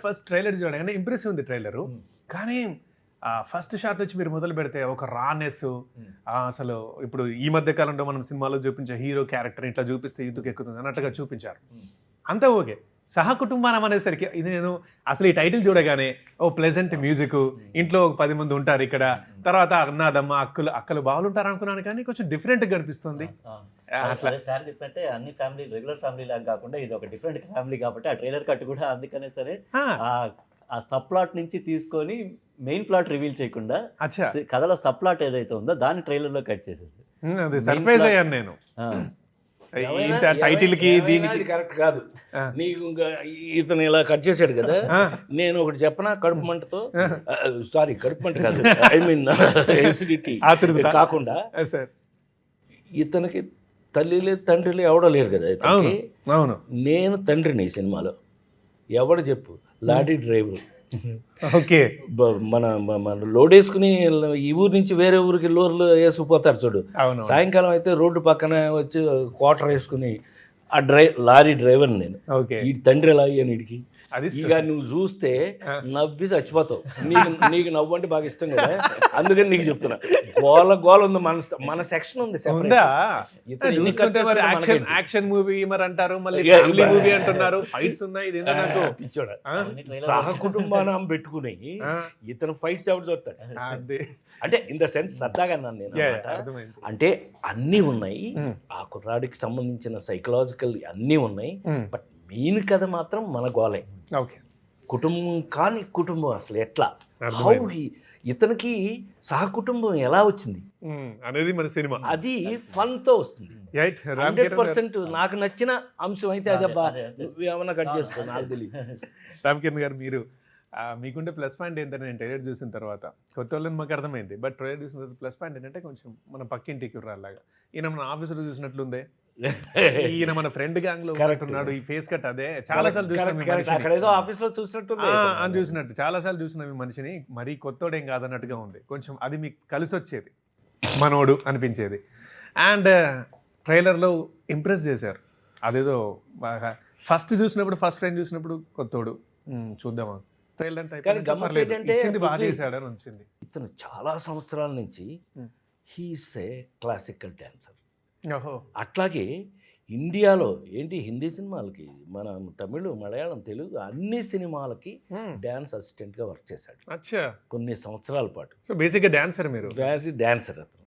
First trailer చూడగానే impressive ఉంది trailer. కానీ ఫస్ట్ షాట్ నుంచి మీరు మొదలు పెడితే ఒక రానెస్, అసలు ఇప్పుడు ఈ మధ్య కాలంలో మనం సినిమాలో చూపించే హీరో క్యారెక్టర్ ఇట్లా చూపిస్తే యూత్కి ఎక్కుతుంది అన్నట్టుగా చూపించారు. అంతా ఓకే. సహకుటుంబానం అనేసరికి ఇది నేను అసలు ఈ టైటిల్ చూడగానే ఓ ప్లెజెంట్ మ్యూజిక్, ఇంట్లో ఒక 10 మంది ఉంటారు ఇక్కడ, తర్వాత అన్నదమ్మ అక్కలు బాగుంటారు అనుకున్నాను, కానీ కొంచెం డిఫరెంట్గా అనిపిస్తుంది. అట్లా సార్ చెప్పంటే అన్ని ఫ్యామిలీ రెగ్యులర్ ఫ్యామిలీ లాగా కాకుండా ఇది ఒక డిఫరెంట్ ఫ్యామిలీ కాబట్టి ఆ ట్రైలర్ కట్ కూడా అందుకనే సరే ఆ సబ్ ప్లాట్ నుంచి తీసుకొని మెయిన్ ప్లాట్ రివీల్ చేయకుండా కథలో సబ్ ప్లాట్ ఏదైతే ఉందో దాన్ని ట్రైలర్ లో కట్ చేసేసి సర్ప్రైజ్ అయ్యాను నేను. టైటిల్ కి దీనికి కరెక్ట్ కాదు. నీకు ఇతను ఇలా కట్ చేశాడు కదా, నేను ఒకటి చెప్పనా, కడుపు మంటతో, సారీ కడుపు మంట కాదు, ఐ మీన్ ఎసిడిటీ కాకుండా, ఇతనికి తల్లి లేదు తండ్రి లేదు ఎవడో లేరు కదా ఇతనికి. అవును, నేను తండ్రిని ఈ సినిమాలో. ఎవడు చెప్పు, లారీ డ్రైవర్. ఓకే, మన మన లోడ్ వేసుకుని ఈ ఊరు నుంచి వేరే ఊరికి లోర్లు వేసుకుపోతారు చూడు. సాయంకాలం అయితే రోడ్డు పక్కన వచ్చి క్వార్టర్ వేసుకుని ఆ లారీ డ్రైవర్ నేను. ఈ తండ్రి ఎలా అయ్యాను వీడికి. ఇక నువ్వు చూస్తే నవ్వి చచ్చిపోతావు. నీకు నవ్వు అంటే బాగా ఇష్టం కదా, అందుకని నీకు చెప్తున్నా. గోల ఉంది, మన సెక్షన్ ఉంది. యాక్షన్ మూవీ మరి అంటారు, మళ్ళీ మూవీ అంటున్నారు, ఫైట్స్ ఉన్నాయి. పిచ్చోడా, సహకుటుంబానం పెట్టుకుని ఇతను ఫైట్స్ ఎవరు చూస్తాడు అంటే ఇన్ ద సెన్స్ సరదాగా అన్నాను నేను. అంటే అన్నీ ఉన్నాయి, ఆ కుర్రాడికి సంబంధించిన సైకలాజికల్ అన్నీ ఉన్నాయి. బట్ మెయిన్ కథ మాత్రం మన గోలే. కుటుంబం కాని కుటుంబం అసలు ఎట్లా, హౌ ఇతనికి సహకుటుంబం ఎలా వచ్చింది అనేది మన సినిమా. అది ఫన్ తో వస్తుంది. 100% నాకు నచ్చిన అంశం అయితే అదబ్బా, ఏమన్నా కట్ చేసుకో, నాకు తెలియదు. రామ్ కిరణ్ గారు, మీరు మీకుంటే ప్లస్ పాయింట్ ఏంటంటే, నేను ట్రైలర్ చూసిన తర్వాత కొత్త వాళ్ళని మాకు అర్థమైంది, బట్ ట్రైలర్ చూసిన తర్వాత ప్లస్ పాయింట్ ఏంటంటే కొంచెం మన పక్కింటికి రాలాగా, ఈయన మన ఆఫీసులో చూసినట్లుందే, ఈయన మన ఫ్రెండ్ గ్యాంగ్ లో ఉన్నాడు, ఈ ఫేస్ కట్ అదే చాలా సార్లు చూసినట్టు చాలా సార్లు చూసిన ఈ మనిషిని. మరీ కొత్తోడేం కాదన్నట్టుగా ఉంది, కొంచెం అది మీకు కలిసి వచ్చేది, మనోడు అనిపించేది. అండ్ ట్రైలర్లో ఇంప్రెస్ చేశారు, అదేదో బాగా ఫస్ట్ ఫ్రెండ్ చూసినప్పుడు కొత్తోడు చూద్దామా ట్రైలర్ బాగా చేశాడు అని వచ్చింది. ఇతను చాలా సంవత్సరాల నుంచి హీస్ ఏ క్లాసికల్ డాన్సర్. అట్లాగే ఇండియాలో ఏంటి హిందీ సినిమాలకి, మన తమిళ్, మలయాళం, తెలుగు అన్ని సినిమాలకి డాన్స్ అసిస్టెంట్గా వర్క్ చేశాడు కొన్ని సంవత్సరాల పాటు. సో బేసిక్గా డాన్సర్ మీరు? డాన్సర్ అతను.